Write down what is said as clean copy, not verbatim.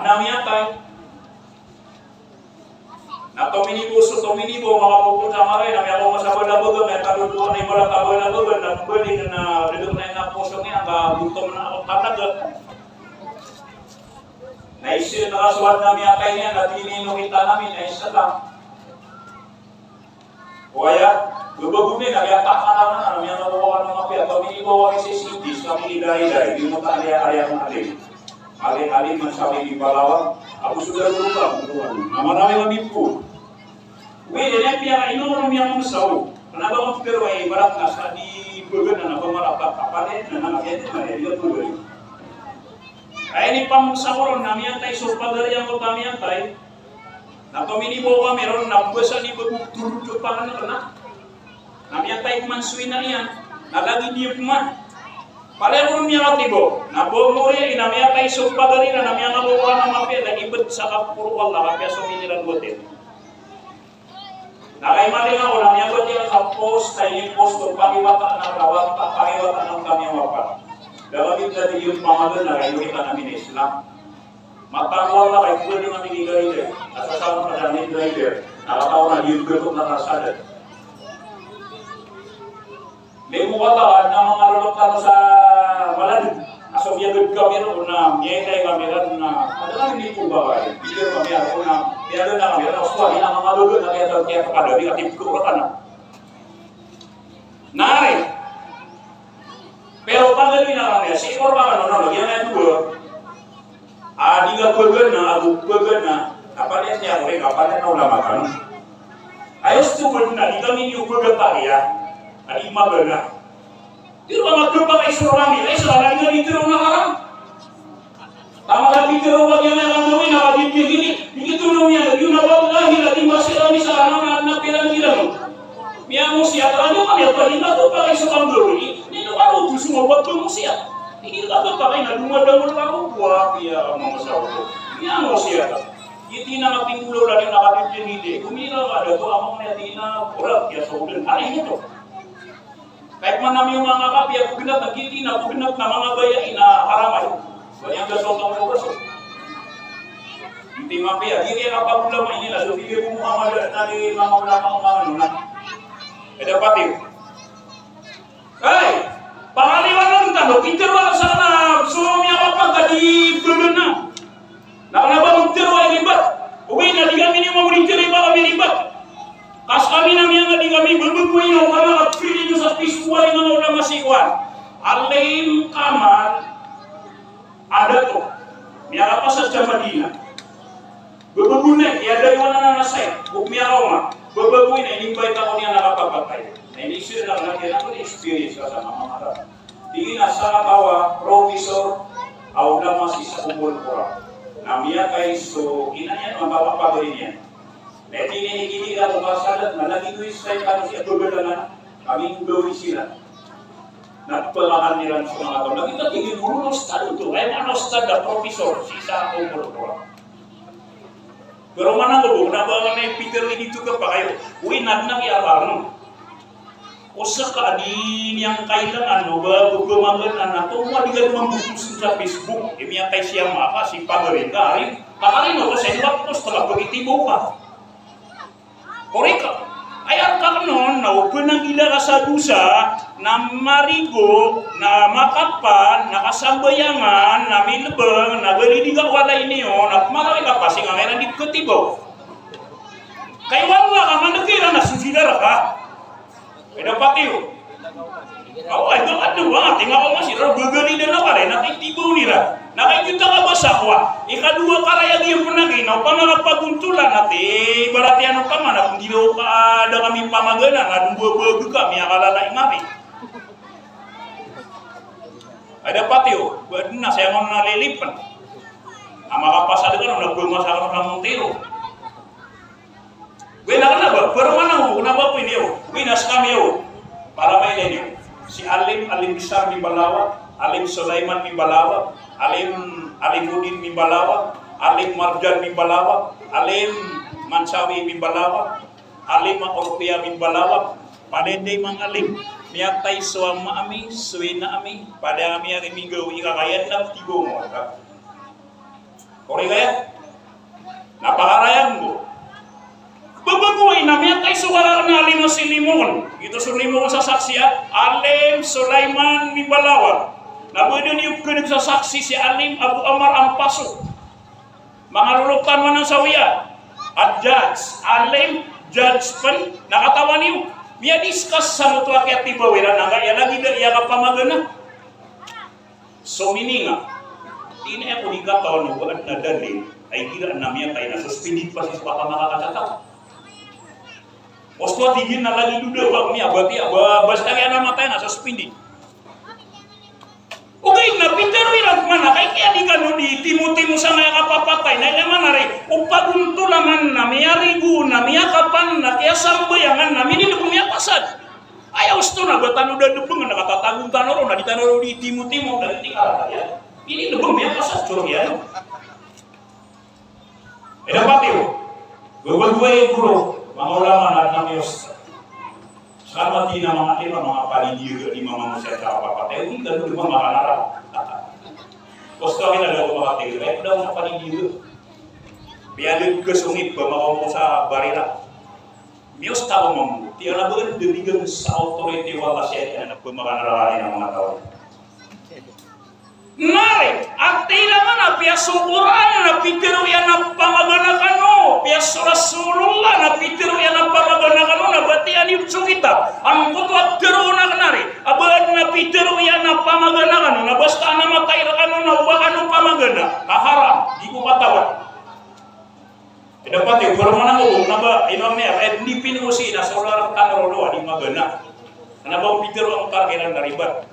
nami atay. Na tominibo mga pupun sama rin, nami ako masabal-abag, may kalutuan na yung walang kabal-abag, nagbaling na rilog na yung naposong niya, butom na ako talaga. Naisir na kasuhan namin atay niya, natinino kita namin, naisa lang. Kaya, lubag-ubin, nag-atak ka naman, nami ang nakuha ng mapia, tominibo ako isisidis, kami iday-iday, di mo taaliya-aliya ng alim. Alim-alim man sabi di Palawan, ako sudah berubah, marami kami po. Weh, dan yang ino yang mesau. Kenapa kamu pikir wah ibarat nasa di began na pemerintah kapalit na nakakita na dia tuloy. Ay ni pamsakoron nami antay surpadar yang kami antay. Na kominibo kami ron na besa ni bugtulud pa na kana. Nami antay kumansuin na yan. Nalagi dia kuman. Pareho niya tibo. Nabomore nami antay surpadar na nami ang nabuwa na mapia na ibet sa kapurwal na kapya suminiran bote. Nakay mali nga ulang niya ba diyan sa post na yung post kung pakiwata ng rawat at pakiwata ng kami wapat. Dalawin dati yung pamagal na kayo kita namin Islam. Matangwal na kayo pwede namin i-driver. Nasasama na namin driver. Nakatawa na yung gatot na kasadat. May mukha na mga lulok sa malad. Aso biya gud kami ron na miyay kami ron na adalah ni po ba ay pikir kami ako na biya na kami ron uswa ina mga lugo na kaya kepada di atip ko kana nare pero pagali na kami si korban no yan na dua adiga pegan na abu pegan na apa dia siya ko kapan na ulama kan ayos tu na di kami ni pegan ta ya adi magana. Di rumah kerja isu orang ni, isu orang ni itu orang haram. Tamat itu orang yang orang mungkin apa di begini, begitu namanya. Di nawab lagi lagi masih kami sarana anak pelan hilang. Mian musia terlalu kami apa ini tu pakai seorang dulu ini. Ini orang tu semua buat musia. Ini tak pakai nak rumah dahulu kamu buat dia mau sahur. Mian musia. Kita nak tinggal dari nak ada jenis dia. Kumila ada tu amang ni tina orang dia sahur hari itu. Kahit man namin yung mga kapi, ako ginat na kiti na, ako ginat na mga gaya ina haramay. Kanyang gasol na mga gasol. Hindi mapia, hindi ang kapagulamay nila, so hindi mo mga nari mga ulamang mga nuna. E dapat yun. Hey! Pangaliwan lang talo, pintirwa sana, suami ako pagkadi problem na. Nakalaba magtirwa ay libat. Uwi na, di kami ni mga ulitin ay baka bilibat. Kas kami namin nga di kami berbekuin ang mga kapili nyo sa piskuan ng mga ulama sikwan. Alim kamal ada to. Miara pa sa Jamadina. Bebegunek, ada yung na nasay. Kung miara ma, bebeguin na inimbay ako niya nakapagpatay. Na inisir na lang yan ako experience ka sa mga harap. Tingin na sa kawa, professor, ulama si sa kumpul kura. Na miya kay so, ina yan, mababapagarin yan. Jadi ini kalau masalah mana itu saya kan siap berbeda kami dua sila. Nak pelahan niran semua atau kita tinggi dulu nostad itu, nostad dan profesor sisa umur orang. Kalau mana tu, nak bawa naik Peter ini tu ke pakai, nak ya barang. Usah keadaan yang kailangan, bawa kemagan anak tu, mau dia membukukan sa Facebook, ini yang kaya siya maka si pamerintah hari, no saya buat setelah begitu buka. Koreka, ayat kanon na upenang ila sa dusa na marigo, na makapan, na kasambayangan, na milbeng, na galidiga walay niyo, na malaki ka pa sing ang di ketibaw. Kay wala ka manakira na susidara ka. Kaya patiyo. Ay bakit nawa? Tingnan ko masih gagani na naman nakitibaw nila. Nakikita ka ba sa kwa? Ikadua karayag yung panaginaw, pamangagpaguntulan natin, barati ano ka man, kung di daw ka ada kami pamagana, nga buwa-buwa kami, akalalain kami. Ada patio, buwan na, saya mo nalilipan. Ang makapasada ka nung nagbumasakot ng Montero. Wala ka na ba? Pero mana mo, kunaba po iniyo. Winas kami yun. Para may lenyo. Si Alim Bisar ni Balawa, Alim Sulaiman ni Balawa, Alim Udin ni Balawa, Alim Marjan ni Balawa, Alim Mansawi ni Balawa, Alim Orpia ni Balawa, Padenday mang Alim, miyatay suama ami, suwina ami, pada ami ang imigaw, ikakayan lang tigo mo. Ori kaya napakarayang mo. Babagoy namanya kay suwala na alim si Limon. Ito sa Limon sa saksiya, Alim Sulaiman Mibalawa. Nabuhin niyo kunig sa saksi si Alim Abu Amar Ampaso. Mga lulukan mo ng sawiya. At judge, Alim, judge pan, nakatawan niyo. Miya discuss sa lutuwa kaya tibawira na kaya lagi na iya kapamagana. So mininga, di na ako nikatawan mo at nadalin, ay kira na miya tayo na suspended pa si papa makakatatak. Osto tigil na lagi duda wag niya berarti basta kaya namatay na suspended. Okay na Peter wirat mana kay kaya di kanu di Timothy sa nga kapapatay na naman na rin upagunto laman na miya rigu na miya kapan na kaya sambayangan na minilog miya pasad. Ayaw sto na batano da dubeng na nakatatagung tanoro na di tanoro di Timothy mo dari tingala ya. Ini dubeng miya pasad curang ya. Dapat yun. Gubagway guru mga ulama na Diyos. Sama di na mga iba, mga paligid di mga manusia sa kapapatay. Hindi ka doon mga makanarap. Gusto rin na daw makatay. Kaya daw na paligid. Biadid kesungit bamaw mo sa barila. Miyos tao mo. Tiyan na doon diligang sa authority wala siya na pemakanarawan ng mga tao. Nari, at naman na piyasukuran na pitiro yan ang pamaganakan mo. Piyasurasulullah na pitiro yan ang pamaganakan mo. Nabatian yung kita. Ang kuto at tiro na kanari. Abad na pitiro yan ang pamaganakan mo. Nabasta na matayrakan mo na uwakan ng pamagana. Kaharam, di ko matawad. Dapat yun, pero manang ubong na ba, inong niya, kahit hindi pinusi na sa ularang tanarolo, di magana. Ano ba ang pitiro ang karkilan na ribat?